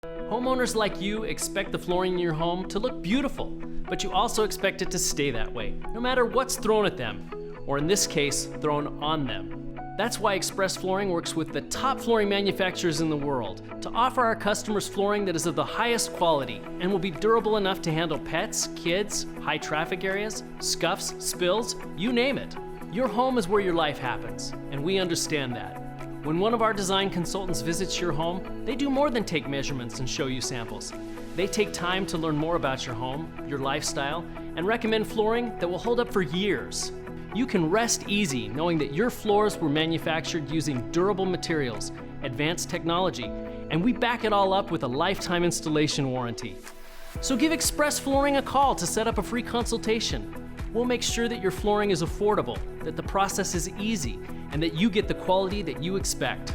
Homeowners like you expect the flooring in your home to look beautiful, but you also expect it to stay that way, no matter what's thrown at them, or in this case, thrown on them. That's why Express Flooring works with the top flooring manufacturers in the world to offer our customers flooring that is of the highest quality and will be durable enough to handle pets, kids, high traffic areas, scuffs, spills, you name it. Your home is where your life happens, and we understand that. When one of our design consultants visits your home, they do more than take measurements and show you samples. They take time to learn more about your home, your lifestyle, and recommend flooring that will hold up for years. You can rest easy knowing that your floors were manufactured using durable materials, advanced technology, and we back it all up with a lifetime installation warranty. So give Express Flooring a call to set up a free consultation. We'll make sure that your flooring is affordable, that the process is easy, and that you get the quality that you expect.